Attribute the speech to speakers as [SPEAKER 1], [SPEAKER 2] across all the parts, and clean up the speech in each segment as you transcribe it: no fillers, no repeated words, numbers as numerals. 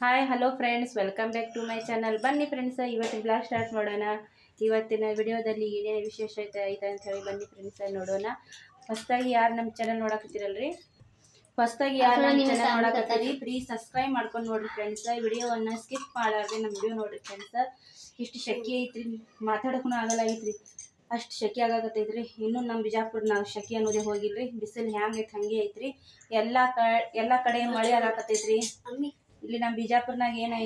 [SPEAKER 1] Hi hello friends, welcome back to my channel. ಬನ್ನಿ friends, ಇವತ್ತಿನ vlog start ಮಾಡೋಣ. ಇವತ್ತಿನ ವಿಡಿಯೋದಲ್ಲಿ ಏನೇನು ವಿಶೇಷ ಐತೆ ಅಂತ ಹೇಳಿ ಬನ್ನಿ ಫ್ರೆಂಡ್ಸ್ ನೋಡೋಣ. ಹೊಸದಾಗಿ ಯಾರು ನಮ್ಮ ಚಾನಲ್ ನೋಡಕತ್ತೀರಲ್ರಿ, ಪ್ಲೀಸ್ ಸಬ್ಸ್ಕ್ರೈಬ್ ಮಾಡ್ಕೊಂಡು ನೋಡ್ರಿ ಫ್ರೆಂಡ್ಸ್. ವಿಡಿಯೋವನ್ನು ಸ್ಕಿಪ್ ಮಾಡಾರ್ದೆ ನಮ್ಮ ವಿಡಿಯೋ ನೋಡ್ರಿ ಫ್ರೆಂಡ್ಸ್. ಇಷ್ಟು ಶೆಕೆ ಐತ್ರಿ, ಮಾತಾಡೋಕ್ಕೂ ಆಗಲ್ಲ ಐತ್ರಿ, ಅಷ್ಟು ಶೆಕೆ ಆಗಾಕತ್ತೈತ್ರಿ. ಇನ್ನೂ ನಮ್ಮ ಬಿಜಾಪುರ್ನಾಗ ಶೆಕೆ ಅನ್ನೋದೇ ಹೋಗಿಲ್ರಿ. ಬಿಸಿಲು ಹ್ಯಾಂಗೈತೆ ಹಂಗೆ ಐತ್ರಿ. ಎಲ್ಲ ಕಡೆ ಮಳೆ ಆಗಾಕತ್ತೈತ್ರಿ. ಇಲ್ಲಿ ನಮ್ಮ ಬಿಜಾಪುರ್ನಾಗ ಏನು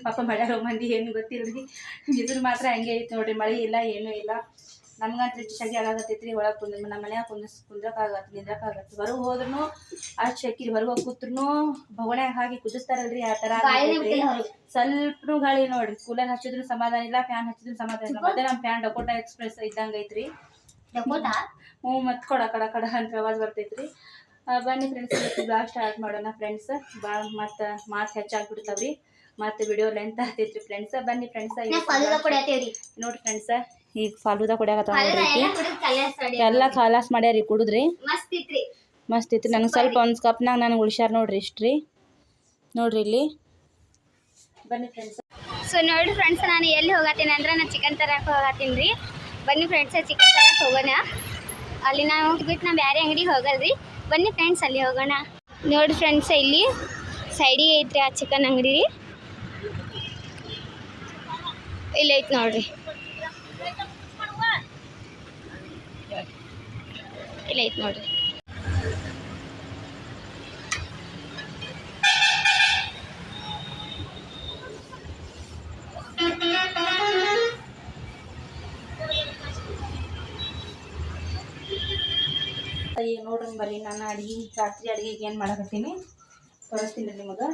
[SPEAKER 1] ಪಾಪ ಮಳ್ಯಾರೋ ಮಂದಿ ಏನು ಗೊತ್ತಿಲ್ರಿ. ಬಿಸಿಲು ಮಾತ್ರ ಹಂಗೆ ಐತೆ ನೋಡ್ರಿ, ಮಳೆ ಇಲ್ಲ ಏನೂ ಇಲ್ಲ. ನಮ್ಗಂತೂ ಇಷ್ಟು ಶೆಕೆ ಆಗಾಕತ್ತೈತ್ರಿ. ಒಳಗೆ ನಮ್ಮ ಮನ್ಯಾಗ ಕುಂದ್ರಕ್ಕಾಗತ್ತೆ, ನಿಂದ್ರಕ್ಕಾಗತ್ತೆ. ಹೊರಗೆ ಹೋದ್ರೂ ಅಷ್ಟು ಶೆಕೆ, ಹೊರಗೆ ಹೋಗಿ ಕೂತ್ರು ಬೊಗಣ್ಯಾಗ ಹಾಕಿ ಕುದಿಸ್ತಾರಲ್ರಿ, ಆ ಥರ ಸ್ವಲ್ಪನೂ ಗಾಳಿ ನೋಡ್ರಿ. ಕೂಲರ್ ಹಚ್ಚಿದ್ರು ಸಮಾಧಾನ ಇಲ್ಲ, ಫ್ಯಾನ್ ಹಚ್ಚಿದ್ರು ಸಮಾಧಾನ ಇಲ್ಲ. ಮತ್ತೆ ನಮ್ಮ ಫ್ಯಾನ್ ಡಕೋಟಾ ಎಕ್ಸ್ಪ್ರೆಸ್ ಇದ್ದಂಗೆ ಐತ್ರಿ. ಹ್ಞೂ, ಮತ್ತೆ ಕಡ ಕಡ ಅಂತ ಆವಾಜ್ ಬರ್ತೈತ್ರಿ. ಬನ್ನಿ ಫ್ರೆಂಡ್ಸ್, ಬ್ಲಾಗ್ ಸ್ಟಾರ್ಟ್ ಮಾಡೋಣ ಫ್ರೆಂಡ್ಸ್. ಮತ್ತು ಮಾತು ಹೆಚ್ಚಾಗ್ಬಿಡ್ತಾವ್ರಿ, ಮತ್ತು ವಿಡಿಯೋ ಲೆಂತ್ ಆಗ್ತೈತ್ರಿ ಫ್ರೆಂಡ್ಸ್. ಬನ್ನಿ ಫ್ರೆಂಡ್ಸ್, ನೋಡ್ರಿ ಫ್ರೆಂಡ್ಸ್, ಈಗ ಫಾಲೂದಾ ಕುಡಿಯಾಕತ್ತಾವ ನೋಡ್ರಿ. ಎಲ್ಲ ಖಾಲಾಸ್ ಮಾಡ್ಯಾರಿ ಕುಡಿದ್ರಿ, ಮಸ್ತ್ ಐತ್ರಿ. ನನಗೆ ಸ್ವಲ್ಪ ಒಂದು ಕಪ್ನಾಗ ನನಗೆ ಉಳಿಸ್ಯಾರ ನೋಡ್ರಿ. ಇಷ್ಟ್ರಿ ನೋಡ್ರಿ ಇಲ್ಲಿ. ಬನ್ನಿ ಫ್ರೆಂಡ್ಸ್.
[SPEAKER 2] ಸೊ ನೋಡ್ರಿ ಫ್ರೆಂಡ್ಸ್, ನಾನು ಎಲ್ಲಿ ಹೋಗತ್ತೀನಿ ಅಂದ್ರೆ ನಾನು ಚಿಕನ್ ತರಕ್ಕೆ ಹೋಗತ್ತೀನಿ ರೀ. ಬನ್ನಿ ಫ್ರೆಂಡ್ಸ್, ಚಿಕನ್ ತರಕ್ಕೆ ಹೋಗೋಣ. ಅಲ್ಲಿ ನಾವು ಬಿಟ್ಟು ನಾವು ಬೇರೆ ಅಂಗಡಿಗೆ ಹೋಗಲ್ರಿ. ಬನ್ನಿ ಫ್ರೆಂಡ್ಸ್, ಅಲ್ಲಿ ಹೋಗೋಣ. ನೋಡಿ ಫ್ರೆಂಡ್ಸ್, ಇಲ್ಲಿ ಸೈಡಿಗೆ ಐತ್ರಿ ಆ ಚಿಕನ್ ಅಂಗಡಿ ರೀ. ಇಲ್ಲಿ ಐತೆ ನೋಡ್ರಿ, ಇಲ್ಲಿ ಐತೆ ನೋಡ್ರಿ.
[SPEAKER 1] ನೋಡ್ರಿ ಬರ್ರಿ, ನಾನು ರಾತ್ರಿ ಅಡುಗೆಗೆ ಏನು ಮಾಡಕತ್ತೀನಿ ತೋರಿಸ್ತೀನಿ ರೀ ನಿಮಗೆ.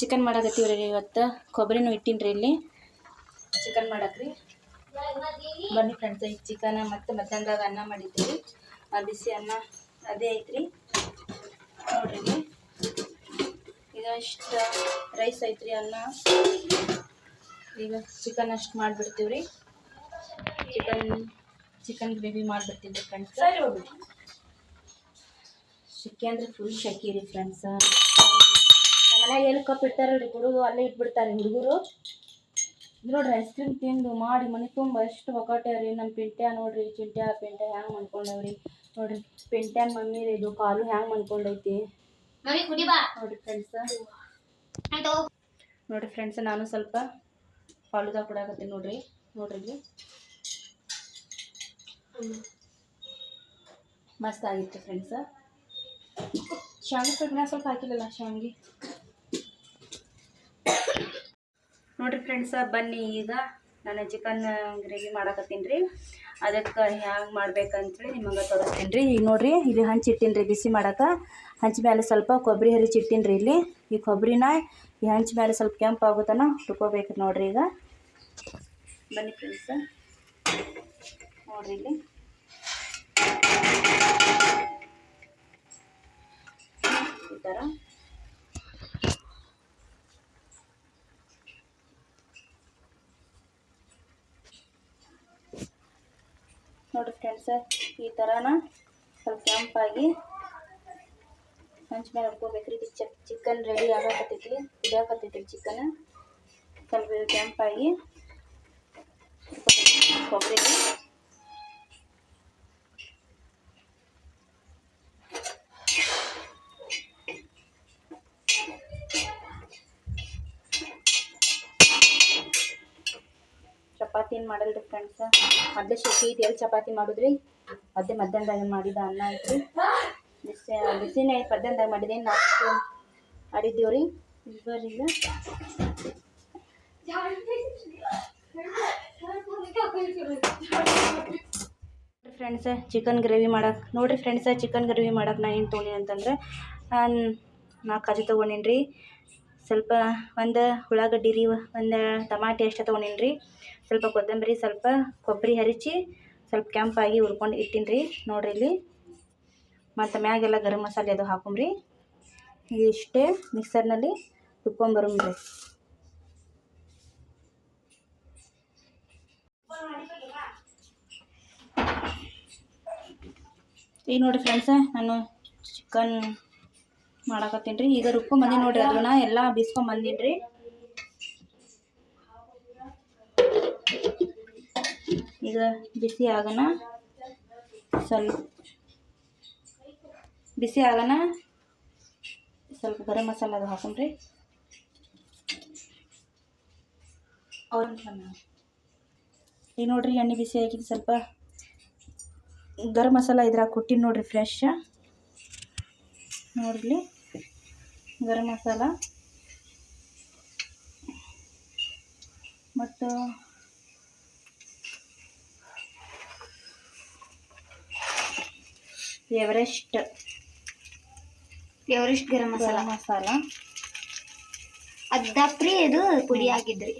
[SPEAKER 1] ಚಿಕನ್ ಮಾಡಕತ್ತೀವ್ರಿ ಇವತ್ತು. ಕೊಬ್ಬರಿನೂ ಇಟ್ಟಿನಿ ರೀ ಇಲ್ಲಿ ಚಿಕನ್ ಮಾಡಕ್ರಿ. ಬನ್ನಿ ಫ್ರೆಂಡ್ಸ್, ಈಗ ಚಿಕನ್ ಮತ್ತು ಮಧ್ಯಾಹ್ನದಾಗ ಅನ್ನ ಮಾಡಿದ್ದೀವಿ. ಬಿಸಿ ಅನ್ನ ಅದೇ ಐತ್ರಿ ನೋಡ್ರಿ. ಇದಷ್ಟು ರೈಸ್ ಐತ್ರಿ, ಅನ್ನ. ಈಗ ಚಿಕನ್ ಅಷ್ಟು ಮಾಡಿಬಿಡ್ತೀವಿ ರೀ. ಚಿಕನ್ ಗ್ರೇವಿ ಮಾಡಿಬಿಡ್ತೀನಿ ರೀ ಫ್ರೆಂಡ್ಸ್. ಶೆಕೆ ಅಂದರೆ ಫುಲ್ ಶೆಕೆ ರೀ ಫ್ರೆಂಡ್ಸ್. ನಮ್ಮ ಮನ್ಯಾಗ ಎಲ್ಲಿ ಕಪ್ ಇಡ್ತಾರಲ್ರಿ ಹುಡುಗರು, ಅಲ್ಲೇ ಇಟ್ಬಿಡ್ತಾರೆ ಹುಡುಗರು. ನೋಡ್ರಿ, ಐಸ್ ಕ್ರೀಮ್ ತಿಂದು ಮಾಡಿ ಮನೆ ತುಂಬ ಎಷ್ಟು ಒಕ್ಕಾಟ್ಯಾರ ರೀ. ನಮ್ಮ ಪಿಂಟ್ಯಾ ನೋಡ್ರಿ, ಪಿಂಟ್ಯಾ ಹ್ಯಾಂಗೆ ಮಾಡ್ಕೊಂಡವ್ರಿ ನೋಡ್ರಿ. ಪಿಂಟ್ಯಾನ ಮಮ್ಮಿ ರೀ ಇದು, ಕಾಲು ಹ್ಯಾಂಗೆ ಮಾಡ್ಕೊಂಡೈತಿ ನೋಡ್ರಿ ಫ್ರೆಂಡ್ಸ್. ನೋಡ್ರಿ ಫ್ರೆಂಡ್ಸ್, ನಾನು ಸ್ವಲ್ಪ ಫಾಲೂದಾ ಕೊಡಾಕತ್ತೀನಿ ನೋಡ್ರಿ. ಇಲ್ಲಿ ಮಸ್ತ್ ಆಗಿತ್ತು ಫ್ರೆಂಡ್ಸ್. ಶಾವಿಗೆ ಸ್ವಲ್ಪ ಹಾಕಿಲ್ಲಲ್ಲ ಶಾವಿಗೆ. ನೋಡ್ರಿ ಫ್ರೆಂಡ್ಸ, ಬನ್ನಿ ಈಗ ನಾನು ಚಿಕನ್ ಗ್ರೇವಿ ಮಾಡಕತ್ತೀನಿ ರೀ. ಅದಕ್ಕೆ ಹ್ಯಾಂಗೆ ಮಾಡ್ಬೇಕಂತೇಳಿ ನಿಮಗೆ ತೋರಿಸ್ತೀನಿ ರೀ. ಈಗ ನೋಡಿರಿ, ಇಲ್ಲಿ ಹಂಚಿಟ್ಟಿನಿ ರೀ ಬಿಸಿ ಮಾಡಕ್ಕೆ. ಹಂಚ ಮೇಲೆ ಸ್ವಲ್ಪ ಕೊಬ್ಬರಿ ಹರಿಚಿಟ್ಟಿನಿ ರೀ ಇಲ್ಲಿ. ಈ ಕೊಬ್ಬರಿನ ಈ ಹಂಚ ಮೇಲೆ ಸ್ವಲ್ಪ ಕೆಂಪು ಆಗುತ್ತಾನ ಹುರ್ಕೋಬೇಕು ನೋಡ್ರಿ. ಈಗ ಬನ್ನಿ ಫ್ರೆಂಡ್ಸ, ನೋಡ್ರಿ ಇಲ್ಲಿ ಈ ಥರ. ನೋಡ್ರಿ ಫ್ರೆಂಡ್ಸ, ಈ ಥರನ ಸ್ವಲ್ಪ ಕೆಂಪಾಗಿ ಹಂಚ ಮೇಲೆ ಹುರ್ಕೋಬೇಕ್ರಿ. ಚಿಕನ್ ರೆಡಿ ಆಗಾಕತ್ತೈತಿ, ಕುದಿಯಾಕತ್ತೈತಿ ಚಿಕನ್. ಸ್ವಲ್ಪ ಕೆಂಪಾಗಿ ಕೊಬ್ಬರಿ ಚಪಾತಿ ಏನು ಮಾಡಲ್ರಿ ಫ್ರೆಂಡ್ಸ. ಅದೇ ಶೆಕೆ ಐತಿ, ಎಲ್ಲಿ ಚಪಾತಿ ಮಾಡಿದ್ರಿ. ಅದೇ ಮಧ್ಯಾಹ್ನದಾಗ ಮಾಡಿದ ಅನ್ನ ಐತ್ರಿ. ಬಿಸಿನೇ ಐತಿ, ಮಧ್ಯಾಹ್ನದಾಗ ಮಾಡಿದೇನು ನಾಲ್ಕು ಆಡಿದ್ದೀವ್ರಿ. ಬರ್ರಿ ಈಗ ಫ್ರೆಂಡ್ಸ, ಚಿಕನ್ ಗ್ರೇವಿ ಮಾಡಕ್ಕೆ ನೋಡ್ರಿ ಫ್ರೆಂಡ್ಸ. ಚಿಕನ್ ಗ್ರೇವಿ ಮಾಡಕ್ಕೆ ನಾ ಏನು ತೊಗೊಂಡಿನಿ ಅಂತಂದ್ರೆ, 4 ಕಾಜು ತೊಗೊಂಡಿನಿ ರೀ. ಸ್ವಲ್ಪ ಒಂದು ಉಳ್ಳಾಗಡ್ಡಿ ರೀ, ಒಂದು ಟಮಾಟಿ ಅಷ್ಟೇ ತೊಗೊಂಡಿನಿ ರೀ. ಸ್ವಲ್ಪ ಕೊತ್ತಂಬರಿ, ಸ್ವಲ್ಪ ಕೊಬ್ಬರಿ ಹರಿಚಿ ಸ್ವಲ್ಪ ಕೆಂಪಾಗಿ ಹುರ್ಕೊಂಡು ಇಟ್ಟಿನಿ ರೀ ನೋಡ್ರಿ ಇಲ್ಲಿ. ಮತ್ತು ಮ್ಯಾಗೆಲ್ಲ ಗರಂ ಮಸಾಲೆ ಅದು ಹಾಕೊಂಬ್ರಿ. ಇಷ್ಟೇ ಮಿಕ್ಸರ್ನಲ್ಲಿ ರುಬ್ಕೊಂಬರಂಬ್ರಿ. ಈಗ ನೋಡಿರಿ ಫ್ರೆಂಡ್ಸ, ನಾನು ಚಿಕನ್ ಮಾಡಾಕತ್ತೀನಿ ರೀ. ಈಗ ರುಬ್ಕೊಂಬಂದಿ ನೋಡ್ರಿ, ಅದನ್ನ ಎಲ್ಲ ಬಿಸ್ಕೊಂಬಂದಿನಿ ರೀ. ಈಗ ಬಿಸಿ ಆಗೋಣ, ಸ್ವಲ್ಪ ಗರಂ ಮಸಾಲ ಅದು ಹಾಕೊಂಡ್ರಿ. ಈಗ ನೋಡ್ರಿ ಎಣ್ಣೆ ಬಿಸಿ ಆಗಿದ್ದು, ಸ್ವಲ್ಪ ಗರಂ ಮಸಾಲ ಇದ್ರಾಗ ಕೊಟ್ಟಿನಿ ನೋಡ್ರಿ, ಫ್ರೆಶ್ ನೋಡ್ರಿ ಗರಂ ಮಸಾಲ ಮತ್ತು ಎವರೆಸ್ಟ್
[SPEAKER 2] ಗರಂ ಮಸಾಲ ಅದಾಕ್ರಿ, ಇದು ಪುಡಿ ಆಗಿದ್ರಿ.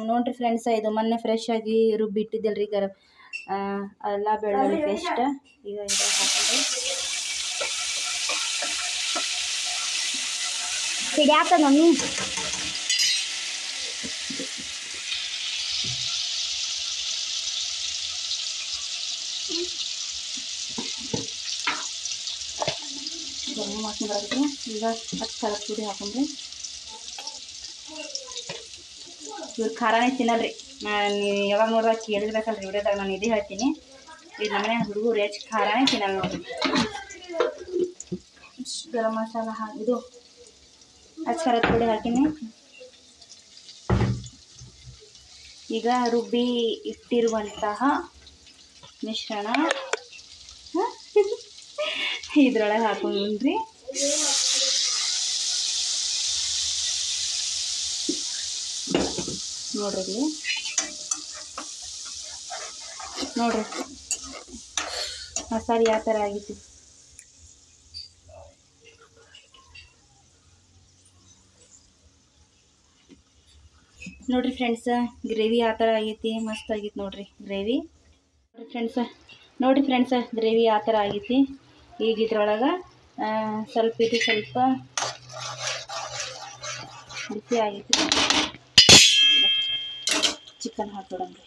[SPEAKER 1] ನೋಡ್ರಿ ಫ್ರೆಂಡ್ಸ್, ಇದು ಮೊನ್ನೆ ಫ್ರೆಶ್ ಆಗಿ ರುಬ್ಬಿಟ್ಟಿದ್ದಲ್ರಿ ಅಲ್ಲ ಬೆಳ್ಳುಳ್ಳಿ ಪೇಸ್ಟ್. ಈಗ ಇದು ಹಾಕೊಂಡ್ರಿ,
[SPEAKER 2] ಹಿಡಿಯಾಕ ಮಮ್ಮಿ.
[SPEAKER 1] ಗರಂ ಮಾಡ್ಕೊಂಡು ಬರೋದು. ಈಗ 10 ಖಾರದ ಪುಡಿ ಹಾಕೊಂಡ್ರಿ. ಇವ್ರು ಖಾರನೇ ತಿನ್ನಲ್ರಿ. ನೀವು ಯಾವಾಗ ನೋಡಿದಾಗ ಕೇಳಿರ್ಬೇಕಲ್ರಿ ವಿಡಿಯೋದಾಗ, ನಾನು ಇದೇ ಹೇಳ್ತೀನಿ. ಈಗ ನಮ್ಮನೆ ಹುಡುಗರು ಹೆಚ್ಚು ಖಾರನೇ ತಿನ್ನಲ್ಲ ನೋಡ್ರಿ. ಗರಂ ಮಸಾಲ ಇದು 10 ಖಾರದ ಪುಡಿ ಹಾಕಿನಿ. ಈಗ ರುಬ್ಬಿ ಇಟ್ಟಿರುವಂತಹ ಮಿಶ್ರಣ ಇದ್ರೊಳಗೆ ಹಾಕೊಂಡ್ರಿ. ನೋಡ್ರಿ ಮಸಾಲೆ ಯಾವ ಥರ ಆಗಿತ್ತು. ನೋಡ್ರಿ ಫ್ರೆಂಡ್ಸ್, ಗ್ರೇವಿ ಯಾವ ಥರ ಆಗೈತಿ, ಮಸ್ತ್ ಆಗೈತಿ ನೋಡ್ರಿ ಗ್ರೇವಿ. ನೋಡ್ರಿ ಫ್ರೆಂಡ್ಸ್ ಗ್ರೇವಿ ಯಾವ ಥರ ಆಗೈತಿ. ಈಗ ಇದ್ರೊಳಗೆ ಸ್ವಲ್ಪ ಬಿಸಿ ಆಗೈತಿ. ಚಿಕನ್ ಹಾಕ್ಬಿಡಂಗ್ರಿ.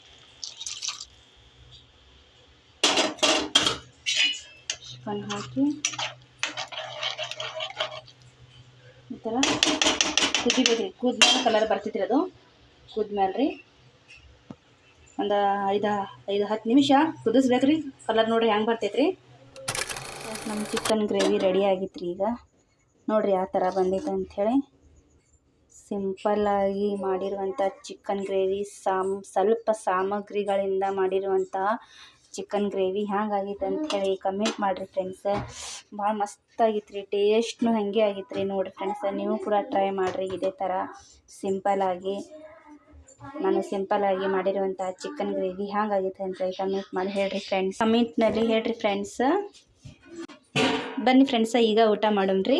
[SPEAKER 1] ಚಿಕನ್ ಹಾಕಿ ಈ ಥರ ಕುದಿಬೇಕ್ರಿ. ಕುದ್ಮೇಲೆ ಕಲರ್ ಬರ್ತೈತ್ರಿ, ಅದು ಕುದ್ಮೇಲೆ ರೀ ಒಂದು 5-10 ನಿಮಿಷ ಕುದಿಸ್ಬೇಕ್ರಿ. ಕಲರ್ ನೋಡ್ರಿ ಹೆಂಗೆ ಬರ್ತೈತ್ರಿ. ನಮ್ಮ ಚಿಕನ್ ಗ್ರೇವಿ ರೆಡಿ ಆಗಿತ್ತು ರೀ. ಈಗ ನೋಡ್ರಿ ಯಾವ ಥರ ಬಂದೈತೆ ಅಂಥೇಳಿ. ಸಿಂಪಲ್ಲಾಗಿ ಮಾಡಿರುವಂಥ ಚಿಕನ್ ಗ್ರೇವಿ, ಸ್ವಲ್ಪ ಸಾಮಗ್ರಿಗಳಿಂದ ಮಾಡಿರುವಂತಹ ಚಿಕನ್ ಗ್ರೇವಿ ಹ್ಯಾಂಗಾಗೈತೆ ಅಂಥೇಳಿ ಕಮೆಂಟ್ ಮಾಡಿರಿ ಫ್ರೆಂಡ್ಸ್. ಭಾಳ ಮಸ್ತಾಗಿತ್ತು ರೀ. ಟೇಸ್ಟ್ನು ಹಾಗೆ ಆಗಿತ್ತು ರೀ. ನೋಡಿರಿ ಫ್ರೆಂಡ್ಸ್, ನೀವು ಕೂಡ ಟ್ರೈ ಮಾಡಿರಿ ಇದೇ ಥರ ಸಿಂಪಲ್ಲಾಗಿ. ನಾನು ಸಿಂಪಲ್ಲಾಗಿ ಮಾಡಿರುವಂಥ ಚಿಕನ್ ಗ್ರೇವಿ ಹ್ಯಾಂಗಾಗೈತೆ ಅಂತೇಳಿ ಕಮೆಂಟ್ ಮಾಡಿ ಹೇಳ್ರಿ ಫ್ರೆಂಡ್ಸ್. ಕಮೆಂಟ್ನಲ್ಲಿ ಹೇಳ್ರಿ ಫ್ರೆಂಡ್ಸ್. ಬನ್ನಿ ಫ್ರೆಂಡ್ಸ, ಈಗ ಊಟ ಮಾಡೋಣ್ರಿ.